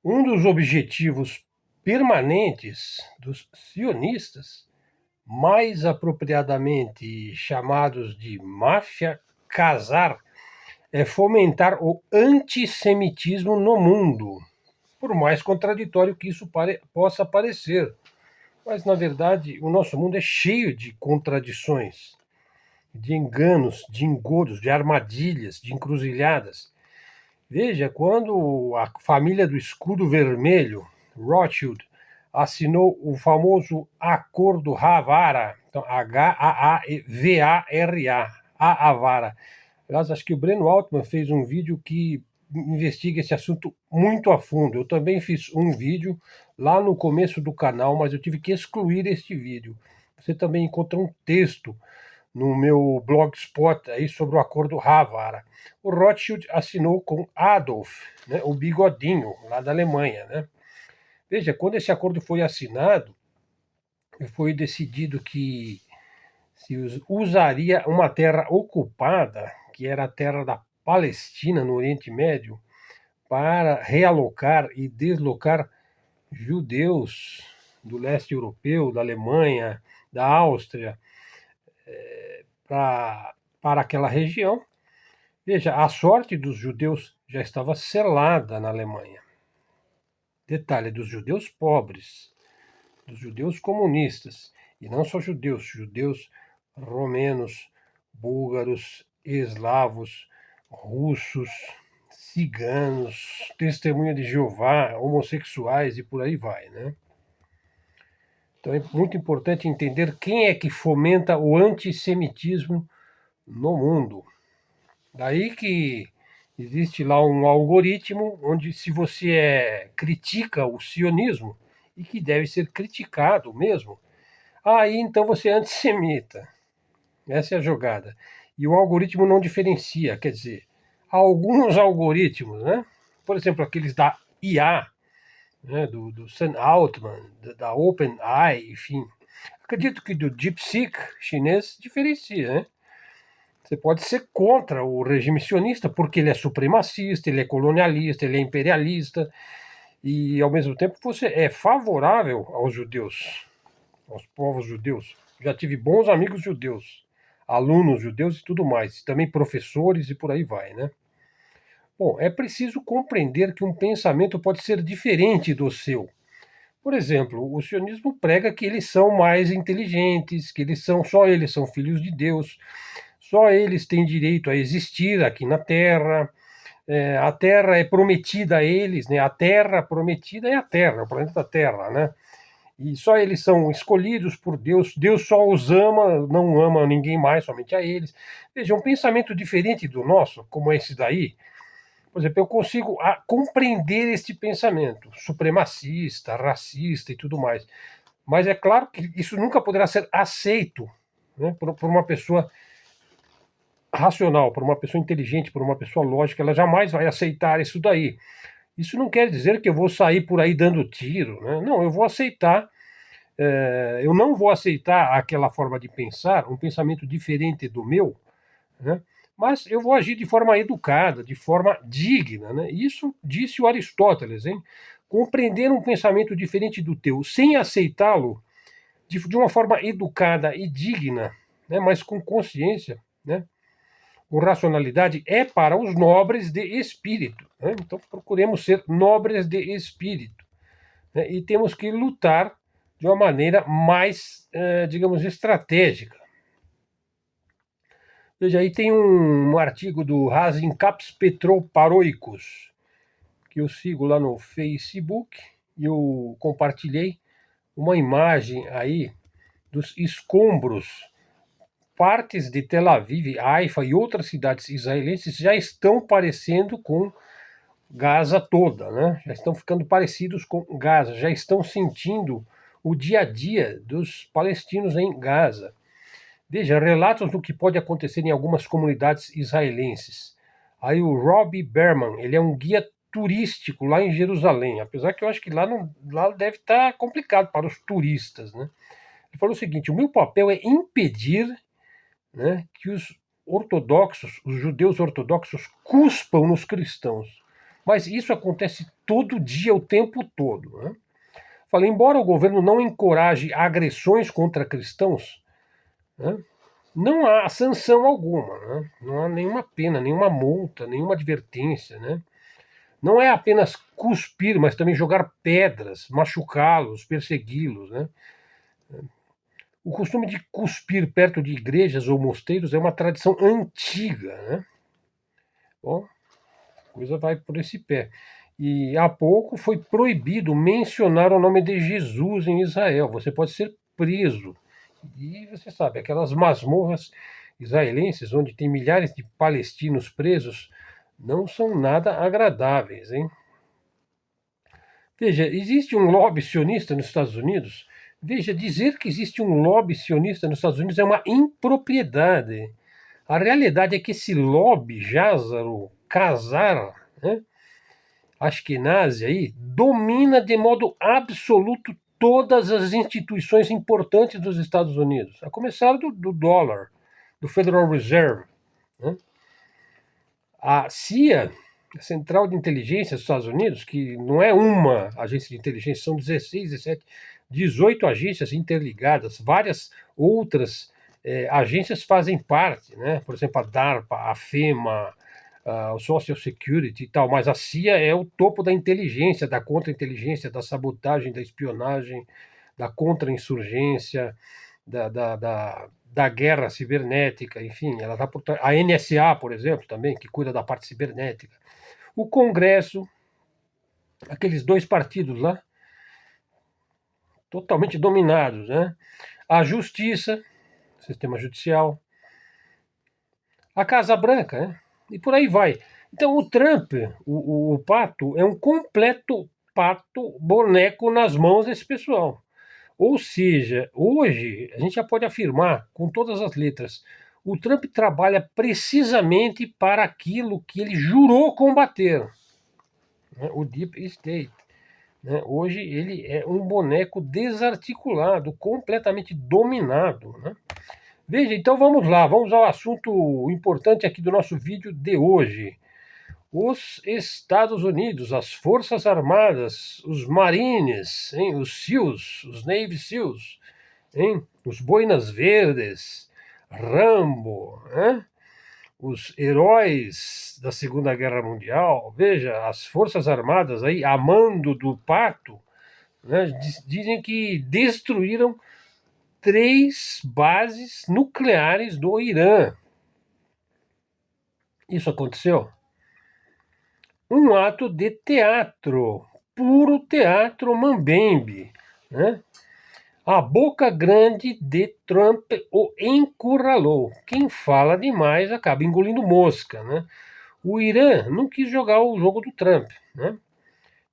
Um dos objetivos permanentes dos sionistas, mais apropriadamente chamados de máfia casar, é fomentar o antissemitismo no mundo, por mais contraditório que isso possa parecer. Mas, na verdade, o nosso mundo é cheio de contradições, de enganos, de engodos, de armadilhas, de encruzilhadas. Veja, quando a família do Escudo Vermelho, Rothschild, assinou o famoso Acordo Havara, então H-A-A-V-A-R-A, a Havara. Aliás, acho que o Breno Altman fez um vídeo que investiga esse assunto muito a fundo. Eu também fiz um vídeo lá no começo do canal, mas eu tive que excluir este vídeo. Você também encontra um texto no meu blogspot aí sobre o Acordo Havara. O Rothschild assinou com Adolf, né, o bigodinho, lá da Alemanha. Né? Veja, quando esse acordo foi assinado, foi decidido que se usaria uma terra ocupada, que era a terra da Palestina, no Oriente Médio, para realocar e deslocar judeus do leste europeu, da Alemanha, da Áustria, para aquela região. Veja, a sorte dos judeus já estava selada na Alemanha. Detalhe, dos judeus pobres, dos judeus comunistas, e não só judeus, judeus romenos, búlgaros, eslavos, russos, ciganos, testemunha de Jeová, homossexuais e por aí vai, né? Então é muito importante entender quem é que fomenta o antissemitismo no mundo. Daí que existe lá um algoritmo onde, se você critica o sionismo, e que deve ser criticado mesmo, aí então você é antissemita. Essa é a jogada. E o algoritmo não diferencia, quer dizer, alguns algoritmos, né? Por exemplo, aqueles da IA, né? do Sam Altman, da OpenAI, enfim. Acredito que do DeepSeek chinês diferencia, né? Você pode ser contra o regime sionista porque ele é supremacista, ele é colonialista, ele é imperialista, e ao mesmo tempo você é favorável aos judeus, aos povos judeus. Já tive bons amigos judeus, alunos judeus e tudo mais, também professores e por aí vai, né? Bom, é preciso compreender que um pensamento pode ser diferente do seu. Por exemplo, o sionismo prega que eles são mais inteligentes, que só eles são filhos de Deus, só eles têm direito a existir aqui na Terra. A Terra é prometida a eles, né? A Terra prometida é a Terra, o planeta Terra, né? E só eles são escolhidos por Deus. Deus só os ama, não ama ninguém mais, somente a eles. Veja, um pensamento diferente do nosso, como esse daí, por exemplo, eu consigo compreender este pensamento supremacista, racista e tudo mais. Mas é claro que isso nunca poderá ser aceito, né, por uma pessoa racional, por uma pessoa inteligente, por uma pessoa lógica. Ela jamais vai aceitar isso daí. Isso não quer dizer que eu vou sair por aí dando tiro, né? Não, eu vou aceitar. Eu não vou aceitar aquela forma de pensar, um pensamento diferente do meu, né? Mas eu vou agir de forma educada, de forma digna, né? Isso disse o Aristóteles, hein? Compreender um pensamento diferente do teu, sem aceitá-lo de uma forma educada e digna, né? Mas com consciência, né? Com racionalidade, é para os nobres de espírito, né? Então procuremos ser nobres de espírito, né? E temos que lutar de uma maneira mais, digamos, estratégica. Veja, aí tem um artigo do Razin Caps Petroparoicos, que eu sigo lá no Facebook, e eu compartilhei uma imagem aí dos escombros. Partes de Tel Aviv, Haifa e outras cidades israelenses já estão parecendo com Gaza toda, né? Já estão ficando parecidos com Gaza, já estão sentindo o dia a dia dos palestinos em Gaza. Veja, relatos do que pode acontecer em algumas comunidades israelenses. Aí o Robbie Berman, ele é um guia turístico lá em Jerusalém, apesar que eu acho que lá deve estar complicado para os turistas, né? Ele falou o seguinte: o meu papel é impedir, né, que os ortodoxos, os judeus ortodoxos, cuspam nos cristãos. Mas isso acontece todo dia, o tempo todo, né? Falei, embora o governo não encoraje agressões contra cristãos, né, não há sanção alguma, né? Não há nenhuma pena, nenhuma multa, nenhuma advertência, né? Não é apenas cuspir, mas também jogar pedras, machucá-los, persegui-los, né? O costume de cuspir perto de igrejas ou mosteiros é uma tradição antiga, né? Bom, a coisa vai por esse pé. E há pouco foi proibido mencionar o nome de Jesus em Israel. Você pode ser preso. E você sabe, aquelas masmorras israelenses, onde tem milhares de palestinos presos, não são nada agradáveis, hein? Veja, existe um lobby sionista nos Estados Unidos? Veja, dizer que existe um lobby sionista nos Estados Unidos é uma impropriedade. A realidade é que esse lobby Jázaro, Khazar, né, Ashkenazi aí, domina de modo absoluto todas as instituições importantes dos Estados Unidos, a começar do dólar, do Federal Reserve, né? A CIA, a Central de Inteligência dos Estados Unidos, que não é uma agência de inteligência, são 16, 17, 18 agências interligadas, várias outras agências fazem parte, né? Por exemplo, a DARPA, a FEMA, o Social Security e tal, mas a CIA é o topo da inteligência, da contra-inteligência, da sabotagem, da espionagem, da contra-insurgência, da guerra cibernética, enfim, ela está por trás. A NSA, por exemplo, também, que cuida da parte cibernética. O Congresso, aqueles dois partidos lá, totalmente dominados, né? A Justiça, sistema judicial, a Casa Branca, né? E por aí vai. Então o Trump, o pato, é um completo pato boneco nas mãos desse pessoal. Ou seja, hoje a gente já pode afirmar com todas as letras, o Trump trabalha precisamente para aquilo que ele jurou combater, né? O Deep State. Né? Hoje ele é um boneco desarticulado, completamente dominado, né? Veja, então vamos lá, vamos ao assunto importante aqui do nosso vídeo de hoje. Os Estados Unidos, as Forças Armadas, os Marines, hein, os SEALs, os Navy SEALs, hein, os Boinas Verdes, Rambo, hein, os heróis da Segunda Guerra Mundial. Veja, as Forças Armadas aí, a mando do pato, né, dizem que destruíram 3 bases nucleares do Irã. Isso aconteceu? Um ato de teatro, puro teatro mambembe, né? A boca grande de Trump o encurralou. Quem fala demais acaba engolindo mosca, né? O Irã não quis jogar o jogo do Trump, né?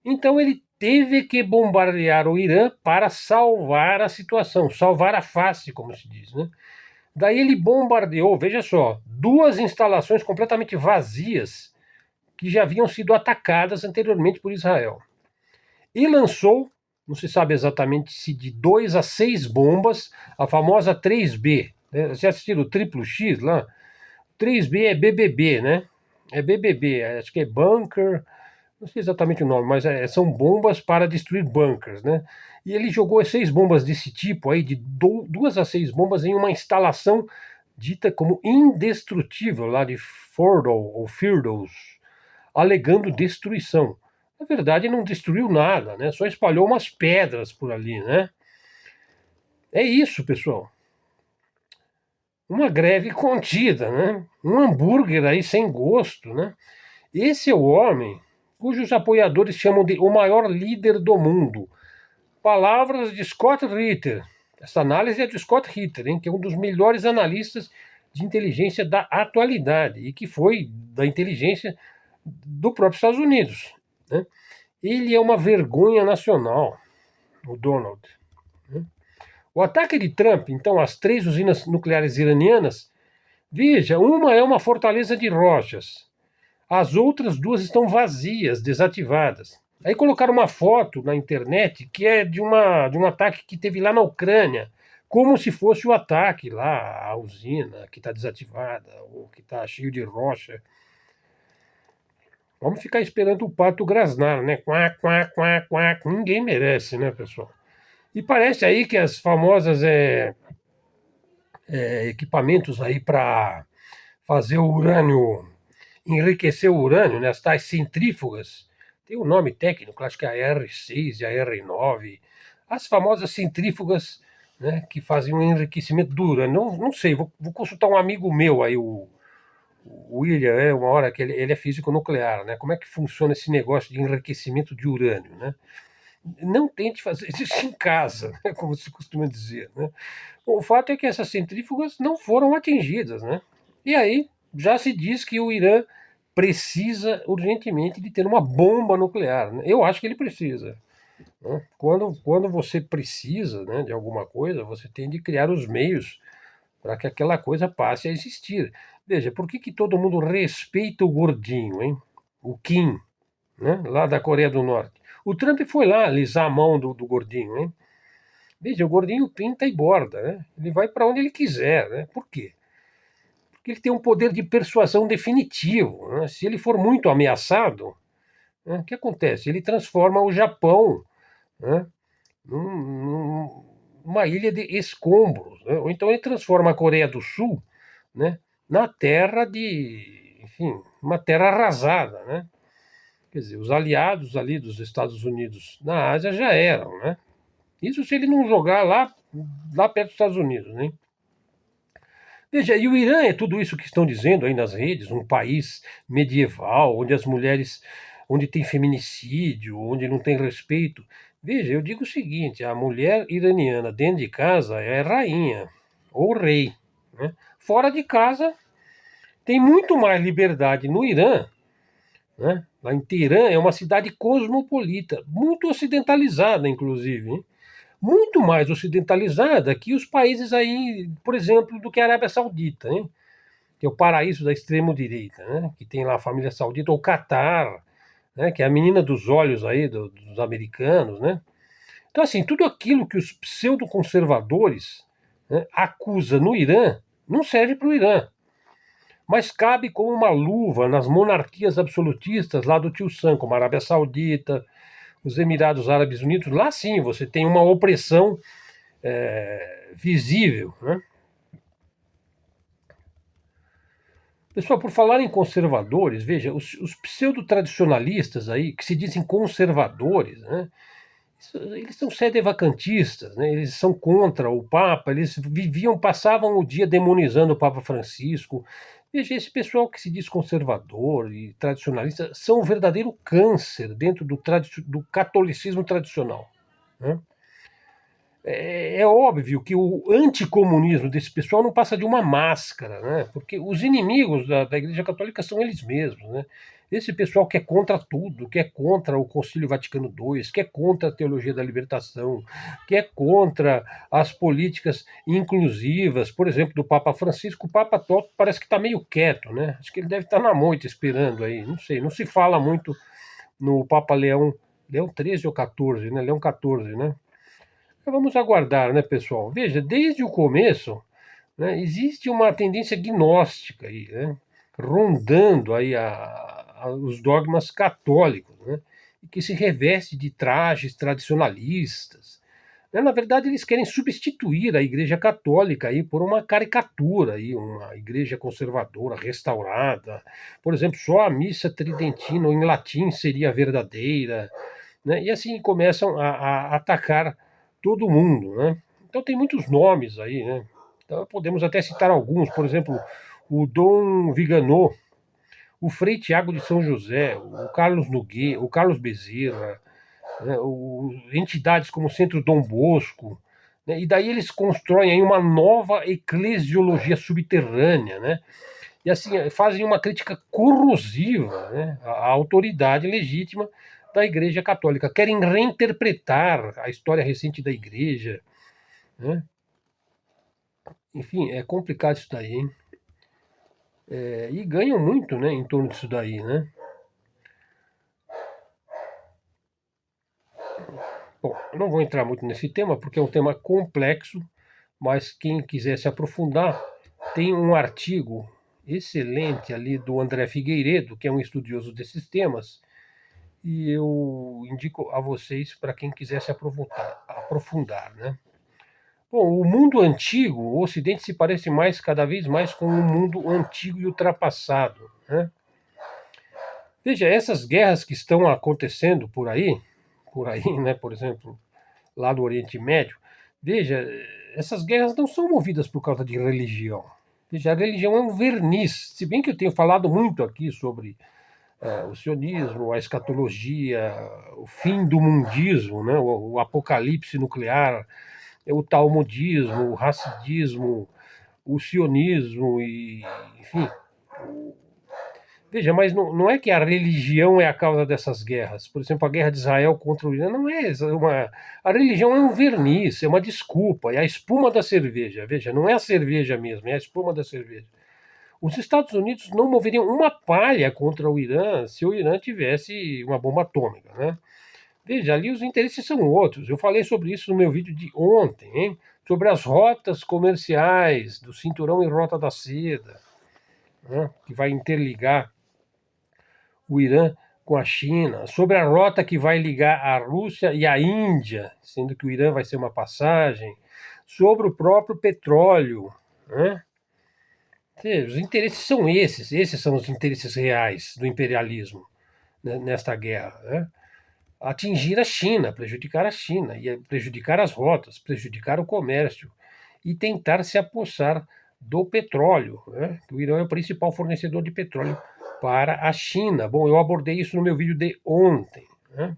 Então ele teve que bombardear o Irã para salvar a situação, salvar a face, como se diz, né? Daí ele bombardeou, veja só, 2 instalações completamente vazias que já haviam sido atacadas anteriormente por Israel. E lançou, não se sabe exatamente se de 2 a 6 bombas, a famosa 3B. Né? Vocês assistiram o Triplo X lá? 3B é BBB, né? É BBB, acho que é bunker, não sei exatamente o nome, mas são bombas para destruir bunkers, né? E ele jogou 6 bombas desse tipo aí, de 2 a 6 bombas em uma instalação dita como indestrutível lá de Fordow ou Firdows, alegando destruição. Na verdade, não destruiu nada, né? Só espalhou umas pedras por ali, né? É isso, pessoal. Uma greve contida, né? Um hambúrguer aí sem gosto, né? Esse é o homem cujos apoiadores chamam de o maior líder do mundo. Palavras de Scott Ritter. Essa análise é de Scott Ritter, hein, que é um dos melhores analistas de inteligência da atualidade e que foi da inteligência do próprio Estados Unidos, né? Ele é uma vergonha nacional, o Donald, né? O ataque de Trump, então, às 3 usinas nucleares iranianas, veja, uma é uma fortaleza de rochas, as outras 2 estão vazias, desativadas. Aí colocaram uma foto na internet que é de um ataque que teve lá na Ucrânia, como se fosse o ataque lá à usina que está desativada ou que está cheio de rocha. Vamos ficar esperando o pato grasnar, né? Quá, quá, quá, quá. Ninguém merece, né, pessoal? E parece aí que as famosas equipamentos aí para fazer o urânio, enriquecer o urânio, né, as tais centrífugas, tem um nome técnico, acho que é a R6 e a R9, as famosas centrífugas, né, que fazem o enriquecimento do urânio. Não sei, vou consultar um amigo meu aí, o William, uma hora que ele é físico nuclear, né? Como é que funciona esse negócio de enriquecimento de urânio, né? Não tente fazer isso em casa, né, como se costuma dizer, né? O fato é que essas centrífugas não foram atingidas, né? E aí já se diz que o Irã precisa urgentemente de ter uma bomba nuclear, né? Eu acho que ele precisa, né? Quando você precisa, né, de alguma coisa, você tem de criar os meios para que aquela coisa passe a existir. Veja, por que todo mundo respeita o gordinho, hein? O Kim, né, lá da Coreia do Norte. O Trump foi lá alisar a mão do gordinho, hein? Veja, o gordinho pinta e borda, né? Ele vai para onde ele quiser, né? Por quê? Porque ele tem um poder de persuasão definitivo, né? Se ele for muito ameaçado, né, o que acontece? Ele transforma o Japão, né, numa ilha de escombros, né? Ou então ele transforma a Coreia do Sul, né, na terra de, enfim, uma terra arrasada, né? Quer dizer, os aliados ali dos Estados Unidos na Ásia já eram, né? Isso se ele não jogar lá perto dos Estados Unidos, né? Veja, e o Irã é tudo isso que estão dizendo aí nas redes, um país medieval, onde as mulheres, onde tem feminicídio, onde não tem respeito. Veja, eu digo o seguinte: a mulher iraniana dentro de casa é rainha ou rei, né? Fora de casa tem muito mais liberdade no Irã, né? Lá em Teherã é uma cidade cosmopolita, muito ocidentalizada, inclusive, hein? Muito mais ocidentalizada que os países aí, por exemplo, do que a Arábia Saudita, hein? Que é o paraíso da extrema-direita, né? Que tem lá a família saudita, ou Catar, né? Que é a menina dos olhos aí dos americanos, né? Então, assim, tudo aquilo que os pseudo-conservadores, né, acusam no Irã não serve para o Irã, mas cabe como uma luva nas monarquias absolutistas lá do tio Sam, como a Arábia Saudita, os Emirados Árabes Unidos. Lá sim você tem uma opressão visível, né? Pessoal, por falar em conservadores, veja, os pseudo-tradicionalistas aí, que se dizem conservadores, né? Eles são sedevacantistas, né? Eles são contra o Papa, eles passavam o dia demonizando o Papa Francisco. Veja, esse pessoal que se diz conservador e tradicionalista são um verdadeiro câncer dentro do catolicismo tradicional, né? É óbvio que o anticomunismo desse pessoal não passa de uma máscara, né? Porque os inimigos da Igreja Católica são eles mesmos, né? Esse pessoal que é contra tudo, que é contra o Concílio Vaticano II, que é contra a teologia da libertação, que é contra as políticas inclusivas, por exemplo, do Papa Francisco. O Papa parece que está meio quieto, né? Acho que ele deve estar na moita esperando aí, não sei, não se fala muito no Papa Leão 13 ou 14, né? Leão 14, né? Vamos aguardar, né, pessoal? Veja, desde o começo, né, existe uma tendência gnóstica aí, né, rondando aí os dogmas católicos, né, e que se reveste de trajes tradicionalistas. Né. Na verdade, eles querem substituir a Igreja Católica aí por uma caricatura aí, uma igreja conservadora, restaurada. Por exemplo, só a missa tridentina ou em latim seria verdadeira, né? E assim começam a atacar todo mundo, né? Então tem muitos nomes aí, né? Então podemos até citar alguns, por exemplo, o Dom Viganò, o Frei Tiago de São José, o Carlos Nogueira, o Carlos Bezerra, né? Entidades como o Centro Dom Bosco, né? E daí eles constroem aí uma nova eclesiologia subterrânea, né? E assim fazem uma crítica corrosiva, né, à autoridade legítima da Igreja Católica. Querem reinterpretar a história recente da Igreja, né? Enfim, é complicado isso daí, hein? E ganham muito, né, em torno disso daí, né? Bom, eu não vou entrar muito nesse tema porque é um tema complexo, mas quem quiser se aprofundar tem um artigo excelente ali do André Figueiredo, que é um estudioso desses temas, e eu indico a vocês para quem quiser se aprofundar, né? Bom, o mundo antigo, o Ocidente se parece mais, cada vez mais, com um mundo antigo e ultrapassado, né? Veja, essas guerras que estão acontecendo por aí, né? Por exemplo, lá no Oriente Médio, veja, essas guerras não são movidas por causa de religião. Veja, a religião é um verniz. Se bem que eu tenho falado muito aqui sobre o sionismo, a escatologia, o fim do mundismo, né? O apocalipse nuclear, o talmudismo, o racidismo, o sionismo e, enfim. Veja, mas não é que a religião é a causa dessas guerras. Por exemplo, a guerra de Israel contra o Irã não é uma. A religião é um verniz, é uma desculpa, é a espuma da cerveja. Veja, não é a cerveja mesmo, é a espuma da cerveja. Os Estados Unidos não moveriam uma palha contra o Irã se o Irã tivesse uma bomba atômica, né? Veja, ali os interesses são outros. Eu falei sobre isso no meu vídeo de ontem, hein? Sobre as rotas comerciais do cinturão e rota da seda, né? Que vai interligar o Irã com a China, sobre a rota que vai ligar a Rússia e a Índia, sendo que o Irã vai ser uma passagem, sobre o próprio petróleo, né? Os interesses são esses são os interesses reais do imperialismo, né, nesta guerra, né? Atingir a China, prejudicar a China, e prejudicar as rotas, prejudicar o comércio e tentar se apossar do petróleo, né? O Irã é o principal fornecedor de petróleo para a China. Bom, eu abordei isso no meu vídeo de ontem, né?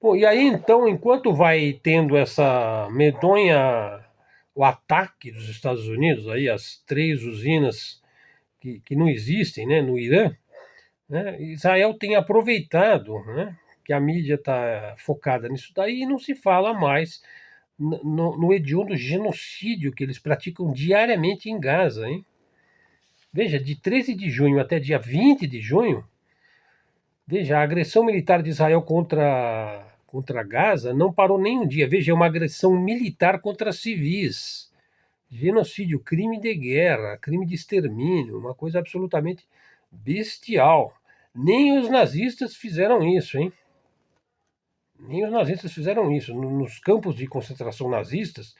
Bom, e aí então, enquanto vai tendo essa medonha, o ataque dos Estados Unidos, aí as 3 usinas que não existem, né, no Irã, né, Israel tem aproveitado, né, que a mídia está focada nisso daí e não se fala mais no hediondo genocídio que eles praticam diariamente em Gaza, hein? Veja, de 13 de junho até dia 20 de junho, veja, a agressão militar de Israel contra Gaza não parou nem um dia. Veja, é uma agressão militar contra civis. Genocídio, crime de guerra, crime de extermínio, uma coisa absolutamente bestial. Nem os nazistas fizeram isso, hein? Nem os nazistas fizeram isso. Nos campos de concentração nazistas,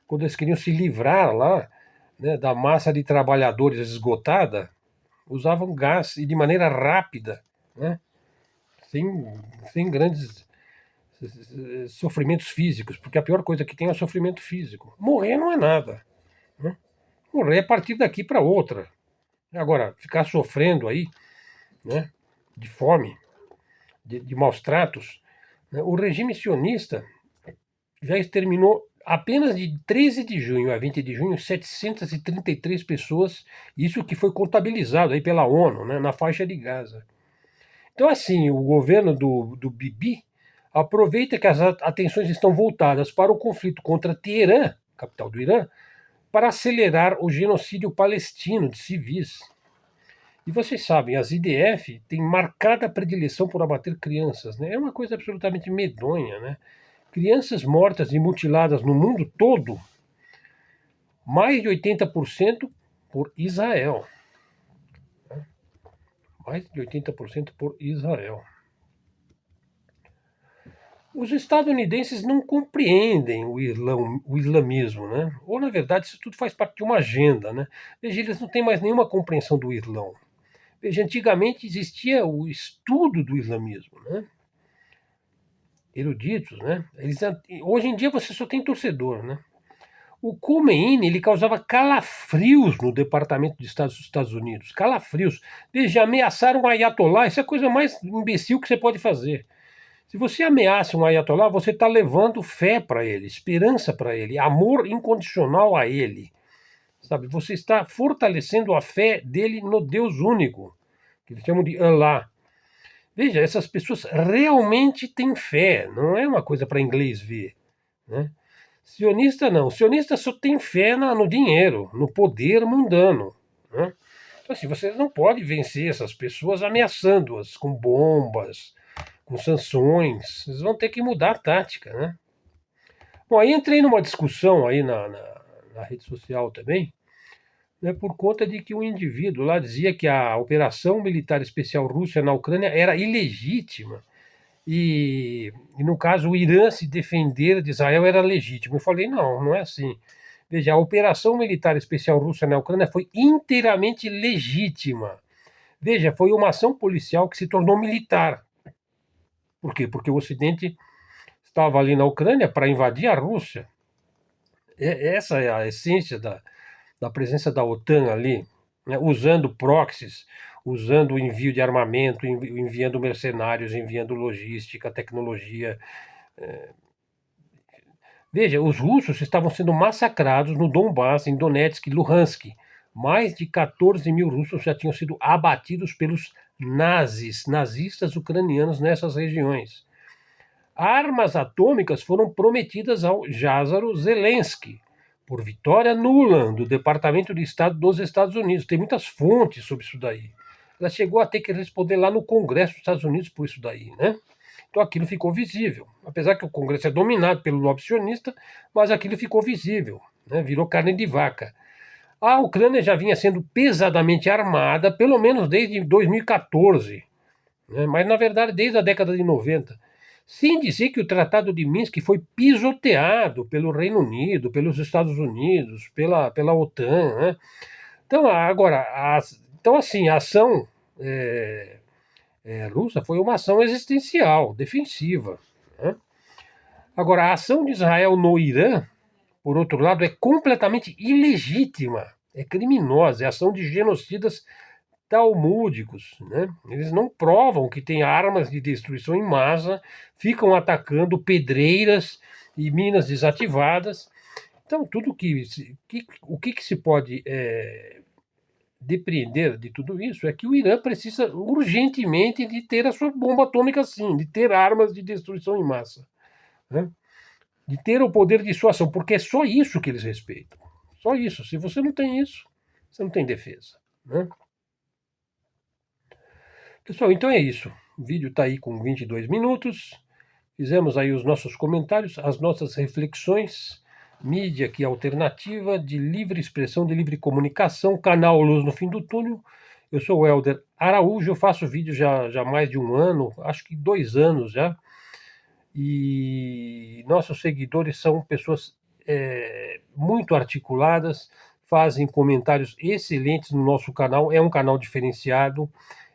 quando eles queriam se livrar lá, né, da massa de trabalhadores esgotada, usavam gás e de maneira rápida, né, sem, sem grandes sofrimentos físicos, porque a pior coisa que tem é o sofrimento físico. Morrer não é nada, né? Morrer é partir daqui para outra. Agora, ficar sofrendo aí, né, de fome, de maus tratos, né, o regime sionista já exterminou apenas de 13 de junho a 20 de junho 733 pessoas, isso que foi contabilizado aí pela ONU, né, na faixa de Gaza. Então, assim, o governo do Bibi aproveita que as atenções estão voltadas para o conflito contra Teherã, capital do Irã, para acelerar o genocídio palestino de civis. E vocês sabem, as IDF têm marcada predileção por abater crianças, né? É uma coisa absolutamente medonha, né? Crianças mortas e mutiladas no mundo todo, mais de 80% por Israel. Mais de 80% por Israel. Os estadunidenses não compreendem o islamismo, né? Ou, na verdade, isso tudo faz parte de uma agenda, né? Veja, eles não têm mais nenhuma compreensão do Islão. Veja, antigamente existia o estudo do islamismo, né? Eruditos, né? Hoje em dia você só tem torcedor, né? O Khomeini, ele causava calafrios no Departamento de Estado dos Estados Unidos. Calafrios. Veja, ameaçar um ayatollah, isso é a coisa mais imbecil que você pode fazer. Se você ameaça um ayatollah, você está levando fé para ele, esperança para ele, amor incondicional a ele. Sabe? Você está fortalecendo a fé dele no Deus único, que eles chamam de Allah. Veja, essas pessoas realmente têm fé, não é uma coisa para inglês ver, né? Sionista não, sionista só tem fé no dinheiro, no poder mundano, né? Então, assim, vocês não podem vencer essas pessoas ameaçando-as com bombas, com sanções. Vocês vão ter que mudar a tática, né? Bom, aí entrei numa discussão aí na rede social também, né, por conta de que o indivíduo lá dizia que a operação militar especial russa na Ucrânia era ilegítima e no caso, o Irã se defender de Israel era legítimo. Eu falei, não, não é assim. Veja, a operação militar especial russa na Ucrânia foi inteiramente legítima. Veja, foi uma ação policial que se tornou militar. Por quê? Porque o Ocidente estava ali na Ucrânia para invadir a Rússia. Essa é a essência da presença da OTAN ali, né, usando proxies, usando o envio de armamento, enviando mercenários, enviando logística, tecnologia. Veja, os russos estavam sendo massacrados no Donbass, em Donetsk e Luhansk. Mais de 14 mil russos já tinham sido abatidos pelos nazistas ucranianos nessas regiões. Armas atômicas foram prometidas ao Lázaro Zelensky, por Vitória Nuland, do Departamento de Estado dos Estados Unidos. Tem muitas fontes sobre isso daí. Ela chegou a ter que responder lá no Congresso dos Estados Unidos por isso daí, né? Então aquilo ficou visível. Apesar que o Congresso é dominado pelo lobby sionista, mas aquilo ficou visível, né? Virou carne de vaca. A Ucrânia já vinha sendo pesadamente armada, pelo menos desde 2014, né? Mas na verdade desde a década de 90. Sem dizer que o Tratado de Minsk foi pisoteado pelo Reino Unido, pelos Estados Unidos, pela OTAN, né? Então, agora, então assim, a ação russa foi uma ação existencial, defensiva, né? Agora, a ação de Israel no Irã, por outro lado, é completamente ilegítima, é criminosa, é ação de genocidas talmúdicos, né? Eles não provam que tem armas de destruição em massa, ficam atacando pedreiras e minas desativadas. Então, o que se pode depreender de tudo isso é que o Irã precisa urgentemente de ter a sua bomba atômica, sim, de ter armas de destruição em massa, né? De ter o poder de dissuasão, porque é só isso que eles respeitam. Só isso. Se você não tem isso, você não tem defesa, né? Pessoal, então é isso. O vídeo está aí com 22 minutos. Fizemos aí os nossos comentários, as nossas reflexões. Mídia aqui alternativa, de livre expressão, de livre comunicação, canal Luz no Fim do Túnel. Eu sou o Helder Araújo, eu faço vídeo já há mais de um ano, acho que 2 anos já. E nossos seguidores são pessoas muito articuladas, fazem comentários excelentes no nosso canal. É um canal diferenciado,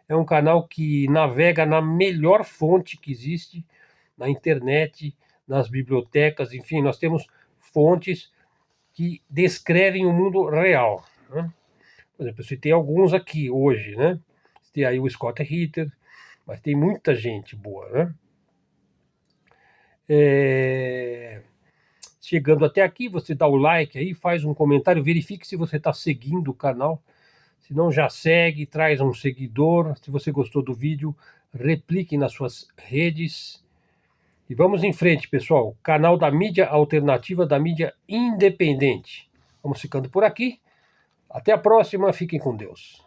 é um canal que navega na melhor fonte que existe na internet, nas bibliotecas, enfim, nós temos fontes que descrevem o mundo real, né? Por exemplo, você tem alguns aqui hoje, né? Você tem aí o Scott Ritter, mas tem muita gente boa, né? Chegando até aqui, você dá o like aí, faz um comentário, verifique se você está seguindo o canal. Se não, já segue, traz um seguidor. Se você gostou do vídeo, replique nas suas redes. E vamos em frente, pessoal. Canal da mídia alternativa, da mídia independente. Vamos ficando por aqui. Até a próxima. Fiquem com Deus.